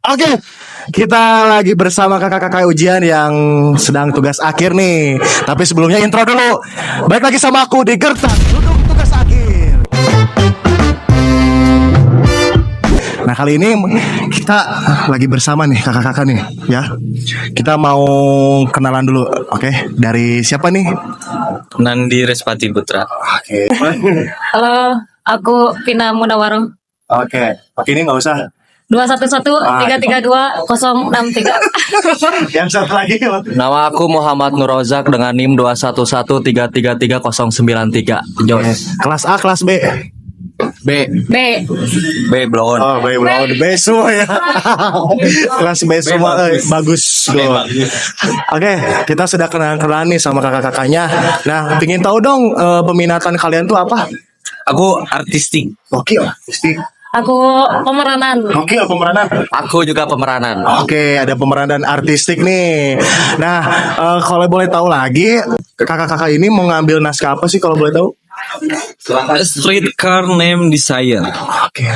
Oke, kita lagi bersama kakak-kakak ujian yang sedang tugas akhir nih. Tapi sebelumnya intro dulu. Baik lagi sama aku di Gertak, duduk tugas akhir. Nah kali ini kita lagi bersama nih kakak-kakak nih ya. Kita mau kenalan dulu, oke? Dari siapa nih? Nandi Respati Putra. Oke. Halo, aku Pina Munawaro. Oke, ini nggak usah. 211-332-063. Yang satu lagi. Nama aku Muhammad Nur Rozak dengan NIM 211-333-093. Jos. Kelas A, kelas B. B. B. B blown. Oh, B semua ya. Kelas B semua bagus. Oke, kita sudah kenalan nih sama kakak-kakaknya. Nah, pingin tahu dong peminatan kalian tuh apa? Aku artistik. Oke, artistik. Aku pemeranan. Oke, pemeranan. Aku juga pemeranan. Oke, ada pemeranan artistik nih. Nah, kalau boleh tahu lagi, kakak-kakak ini mau ngambil naskah apa sih kalau boleh tahu? Streetcar Name Desire. Oke.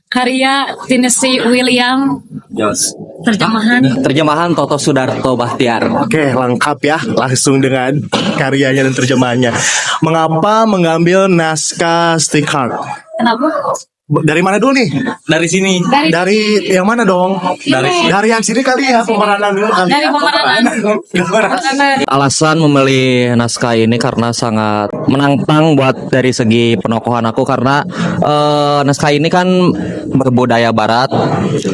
Karya Tennessee William. Jos. Terjemahan Toto Sudarto Bahtiar. Oke, lengkap ya. Langsung dengan karyanya dan terjemahannya. Mengapa mengambil naskah Streetcar? Kenapa? Dari mana dulu nih? Dari sini. Dari yang mana dong? Dari yang sini kali ya, pemeranan dulu kali. Dari pemeranan. Alasan memilih naskah ini karena sangat menantang buat dari segi penokohan aku karena naskah ini kan berbudaya barat,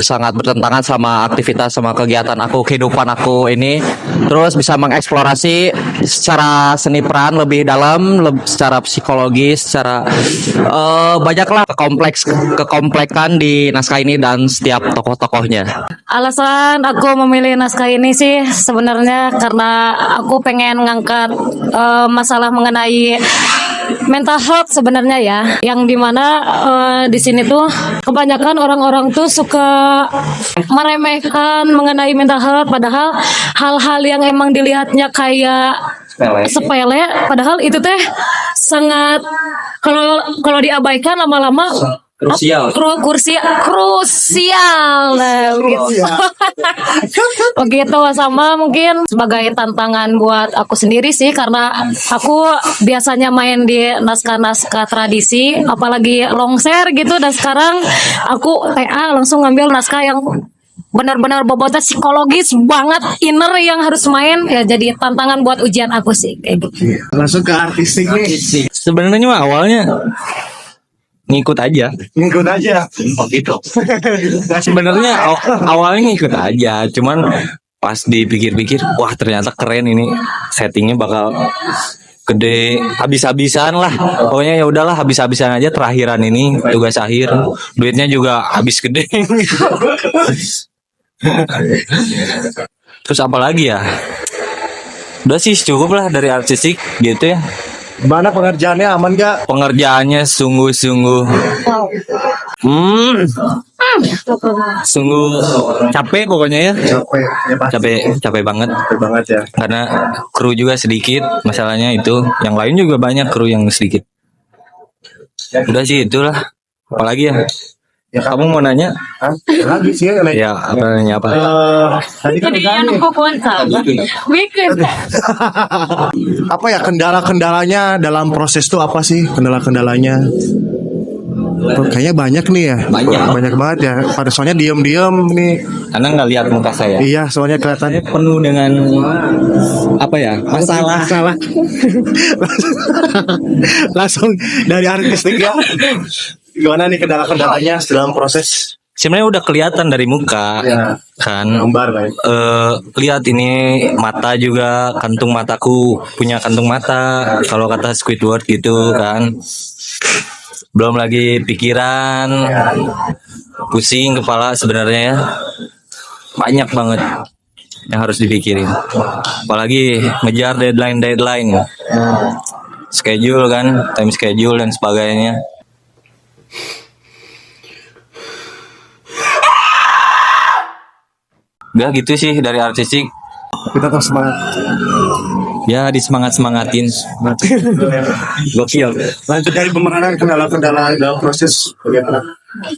sangat bertentangan sama aktivitas sama kegiatan aku, kehidupan aku ini. Terus bisa mengeksplorasi secara seni peran lebih dalam, secara psikologis, secara banyaklah kekomplekan di naskah ini dan setiap tokoh-tokohnya. Alasan aku memilih naskah ini sih sebenarnya karena aku pengen ngangkat masalah mengenai mental health sebenarnya ya, yang dimana di sini tuh kebanyakan orang-orang tuh suka meremehkan mengenai mental health, padahal hal-hal yang emang dilihatnya kayak sepele, padahal itu teh sangat kalau diabaikan lama-lama Krusial. Krusial. Nah, begitu sama mungkin sebagai tantangan buat aku sendiri sih, karena aku biasanya main di naskah-naskah tradisi, apalagi longser gitu, dan sekarang aku TA langsung ngambil naskah yang benar-benar bobotnya psikologis banget, inner yang harus main ya, jadi tantangan buat ujian aku sih kayak gitu. Langsung ke artistik nih. Sebenarnya mah awalnya ngikut aja. Oh gitu. Sebenarnya awalnya ngikut aja, cuman pas dipikir-pikir, wah ternyata keren ini, settingnya bakal gede, habis-habisan lah. Pokoknya ya udahlah, habis-habisan aja, terakhiran ini tugas akhir, duitnya juga habis gede. Terus apa lagi ya? Udah sih cukup lah dari artistik gitu ya. Gimana pengerjaannya, aman gak? Pengerjaannya sungguh-sungguh sungguh capek pokoknya ya. Capek banget. Ya. Karena kru juga sedikit, masalahnya itu. Yang lain juga banyak kru yang sedikit. Udah sih itulah. Apalagi ya? Ya, kamu mau nanya? Lagi sih ya. Ya, nanya apa? Tadi kan Bikin. apa ya kendala-kendalanya dalam proses itu apa sih kendala-kendalanya? Kayaknya banyak nih ya. Banyak banget ya. Pada soalnya diem-diem nih. Karena nggak lihat muka saya. Iya, soalnya kelihatannya Penuh dengan apa ya? Masalah. Langsung dari artistik ya. Gimana nih kendala-kendalanya dalam proses? Sebenarnya udah kelihatan dari muka, Ya. kan. Gambar kan. Lihat ini mata juga, kantung mataku punya kantung mata. Kalau kata Squidward gitu kan. Belum lagi pikiran, pusing kepala sebenarnya ya. Banyak banget yang harus dipikirin. Apalagi ngejar deadline, schedule kan, time schedule dan sebagainya. Gak gitu sih dari artistik. Kita terus semangat. Ya disemangat-semangatin. Gokil. Lanjut dari pemeranan kendala-kendala dalam proses bagaimana?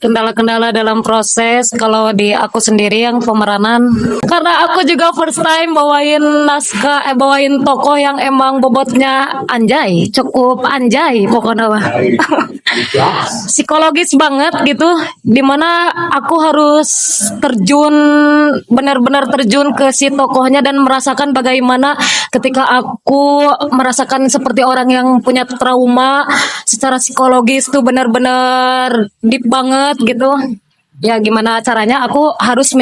kendala-kendala dalam proses kalau di aku sendiri yang pemeranan, karena aku juga first time bawain tokoh yang emang bobotnya anjay, cukup anjay pokoknya mah. Psikologis banget gitu, dimana aku harus benar-benar terjun ke si tokohnya dan merasakan bagaimana ketika aku merasakan seperti orang yang punya trauma secara psikologis tuh benar-benar deep banget gitu. Ya gimana caranya aku harus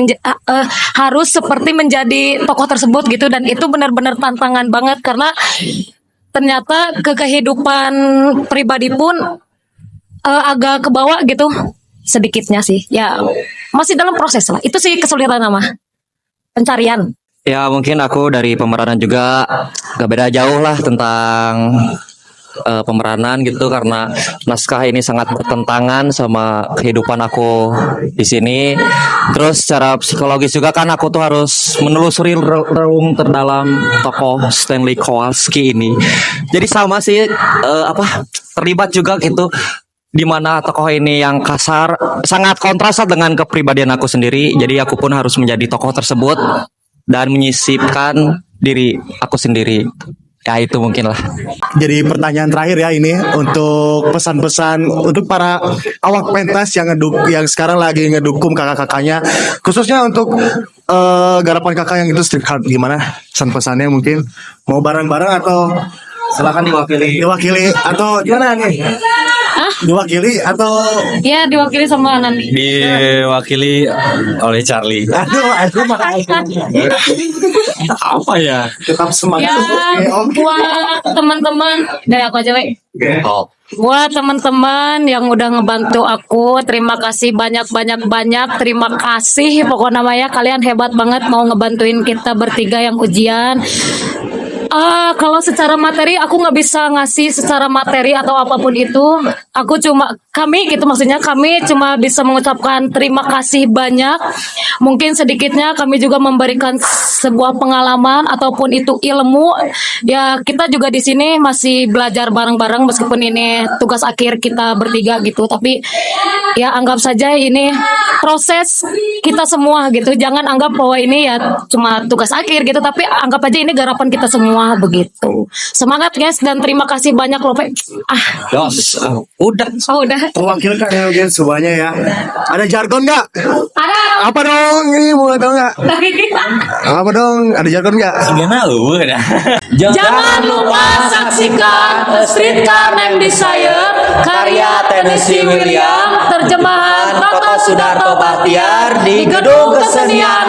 seperti menjadi tokoh tersebut gitu, dan itu benar-benar tantangan banget karena ternyata ke kehidupan pribadi pun agak kebawa gitu sedikitnya sih. Ya masih dalam proses lah. Itu sih kesulitan nama pencarian. Ya mungkin aku dari pemeranan juga gak beda jauh lah tentang pemeranan gitu, karena naskah ini sangat bertentangan sama kehidupan aku di sini. Terus secara psikologis juga kan aku tuh harus menelusuri relung terdalam tokoh Stanley Kowalski ini. Jadi sama sih terlibat juga gitu, dimana tokoh ini yang kasar sangat kontras dengan kepribadian aku sendiri. Jadi aku pun harus menjadi tokoh tersebut dan menyisipkan diri aku sendiri. Ya itu mungkin lah. Jadi pertanyaan terakhir ya ini untuk pesan-pesan untuk para awak pentas yang sekarang lagi ngedukung kakak-kakaknya, khususnya untuk garapan kakak yang itu street art, gimana pesan-pesannya? Mungkin mau bareng-bareng atau Silakan diwakili atau gimana nih? Diwakili atau Ya diwakili sama Anandi. Diwakili oleh Charlie. aduh Apa ya? tetap semangat. Ya buat teman-teman dari aku aja Wei. Oh. Buat teman-teman yang udah ngebantu aku, terima kasih banyak. Terima kasih pokoknya namanya, kalian hebat banget mau ngebantuin kita bertiga yang ujian. Kalau secara materi aku nggak bisa ngasih secara materi atau apapun itu. Kami cuma bisa mengucapkan terima kasih banyak. Mungkin sedikitnya kami juga memberikan sebuah pengalaman ataupun itu ilmu. Ya kita juga di sini masih belajar bareng-bareng meskipun ini tugas akhir kita bertiga gitu. Tapi ya anggap saja ini proses kita semua gitu. Jangan anggap bahwa ini ya cuma tugas akhir gitu. Tapi anggap aja ini garapan kita semua begitu. Semangat guys dan terima kasih banyak loh Pe. Udah. Oh udah. Mewakilkan ya mungkin semuanya ya. Ada jargon nggak? Ada. Apa dong? Ini mau tahu nggak? Apa dong? Ada jargon nggak? Gimana lu? Udah. Jangan lupa saksikan Street Car Name Desire karya Tennessee William, terjemahan Bapak Sudarto Bahtiar di Gedung Kesenian